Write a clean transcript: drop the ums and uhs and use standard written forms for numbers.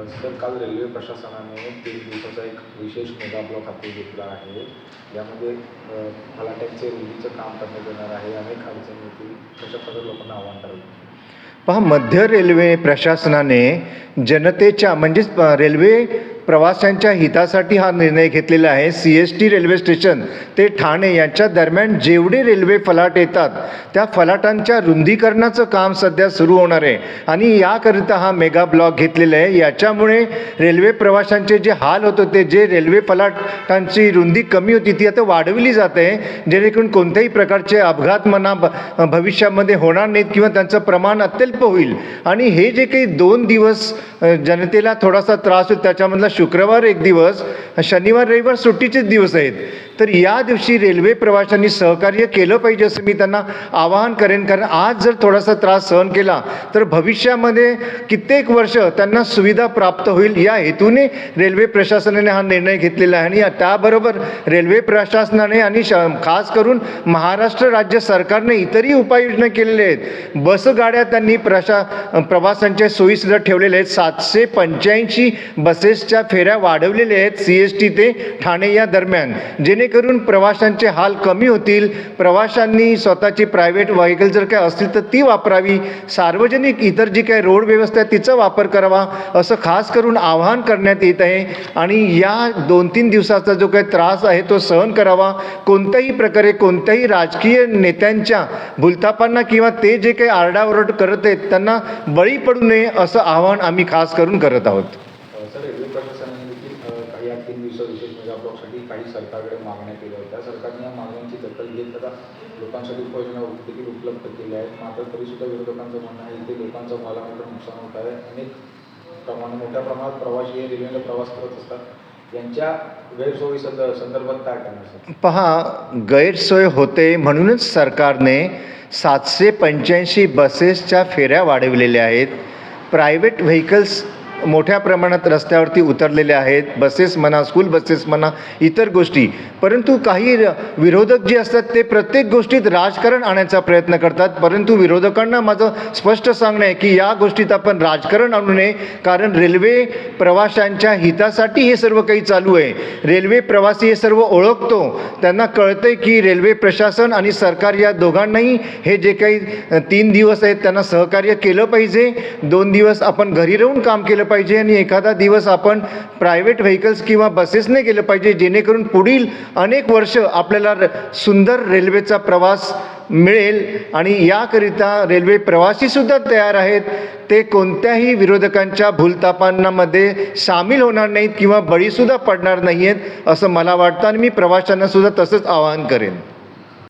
Sir, काल railway प्रशासनाने 3 दिवसाचा एक विशेष मेगा ब्लॉक हाती घेतला आहे. यामध्ये फलाटांचे रुंदीचं काम करण्यात येणार आहे. अनेक अडचणी येतील. कशाप्रकारे लोकांना आव्हान कराल? पहा, मध्य रेल्वे प्रशासनाने जनतेच्या म्हणजेच रेल्वे प्रवाशांच्या हितासाठी हा निर्णय घेतलेला आहे. CST रेल्वे स्टेशन ते ठाणे यांच्या दरम्यान जेवढे रेल्वे फलाट येतात त्या फलाटांच्या रुंदीकरणाचं काम सध्या सुरू होणार आहे आणि याकरिता हा मेगा ब्लॉक घेतलेला आहे. याच्यामुळे रेल्वे प्रवाशांचे जे हाल होत होते, जे रेल्वे फलाटांची रुंदी कमी होती ती आता वाढवली जाते, जेणेकरून कोणत्याही प्रकारचे अपघात भविष्यामध्ये होणार नाहीत किंवा त्यांचं प्रमाण अत्यल्प होईल. आणि हे जे काही 2 दिवस जनतेला थोडासा त्रास होईल, त्याच्यामधला शुक्रवार एक दिवस, शनिवार रविवार सुट्टीचेच दिवस आहेत, तर या दिवशी रेल्वे प्रवाशांनी सहकार्य केलं पाहिजे असं मी त्यांना आवाहन करेन. कारण आज जर थोडासा त्रास सहन केला तर भविष्यामध्ये कित्येक वर्ष त्यांना सुविधा प्राप्त होईल. या हेतूने रेल्वे प्रशासनाने हा निर्णय घेतलेला आहे. आणि त्याबरोबर रेल्वे प्रशासनाने आणि खास करून महाराष्ट्र राज्य सरकारने इतरही उपाययोजना केलेल्या आहेत. बसगाड्या त्यांनी प्रवासांच्या सोयीसुद्धा ठेवलेल्या आहेत. 785 बसेसच्या फेऱ्या वाढवलेल्या आहेत CST ते ठाणे या दरम्यान, जेणेकरून प्रवाशांचे हाल कमी होतील. प्रवाशांनी स्वतःची प्रायव्हेट व्हेकल जर काय असतील तर ती वापरावी, सार्वजनिक इतर जी काय रोड व्यवस्था आहे तिचा वापर करावा, असं खास करून आवाहन करण्यात येत आहे. आणि या 2-3 दिवसाचा जो काही त्रास आहे तो सहन करावा. कोणत्याही प्रकारे कोणत्याही राजकीय नेत्यांच्या भूलथापांना किंवा ते जे काही आरडाओरड करत आहेत त्यांना बळी पडू नये असं आवाहन आम्ही खास करून करत आहोत. सर, रेल्वे प्रशासनाने देखील या 3 दिवसा विशेष मेगा ब्लॉकसाठी काही सरकारकडे मागण्या केल्या होत्या. सरकारने या मागण्यांची दखल घेत आता लोकांसाठी उपाययोजना देखील उपलब्ध केल्या आहेत. मात्र तरीसुद्धा विरोधकांचं म्हणणं आहे की लोकांचं मला मोठं नुकसान होत आहे. मोठ्या प्रमाणात प्रवासी हे रेल्वेने प्रवास करत असतात. यांच्या गैरसोयी संदर्भात काय करणार सर? पहा, गैरसोय होते म्हणूनच सरकारने 785 बसेसच्या फेऱ्या वाढवलेल्या आहेत. प्रायव्हेट व्हेकल्स मोठ्या प्रमाणात रस्त्यावरती उतरलेले आहेत. बसेस म्हणा, स्कूल बसेस म्हणा, इतर गोष्टी. परंतु काही विरोधक जे असतात ते प्रत्येक गोष्टीत राजकारण आणायचा प्रयत्न करतात. परंतु विरोधकांना माझं स्पष्ट सांगणं आहे की या गोष्टीत आपण राजकारण आणू नये. कारण रेल्वे प्रवाशांच्या हितासाठी हे सर्व काही चालू आहे. रेल्वे प्रवासी हे सर्व ओळखतो. त्यांना कळतंय की रेल्वे प्रशासन आणि सरकार या दोघांनाही हे जे काही 3 दिवस आहेत त्यांना सहकार्य केलं पाहिजे. 2 दिवस आपण घरी राहून काम केलं पाहिजे आणि एखादा दिवस आपण प्रायव्हेट व्हेकल्स किंवा बसेसने गेलं पाहिजे, जेणेकरून पुढील अनेक वर्ष आपल्याला सुंदर रेल्वेचा प्रवास मिळेल. आणि याकरिता रेल्वे प्रवासीसुद्धा तयार आहेत. ते कोणत्याही विरोधकांच्या भूलथापांमध्ये सामील होणार नाहीत किंवा बळीसुद्धा पडणार नाही आहेत असं मला वाटतं. आणि मी प्रवाशांना सुद्धा तसंच आवाहन करेन.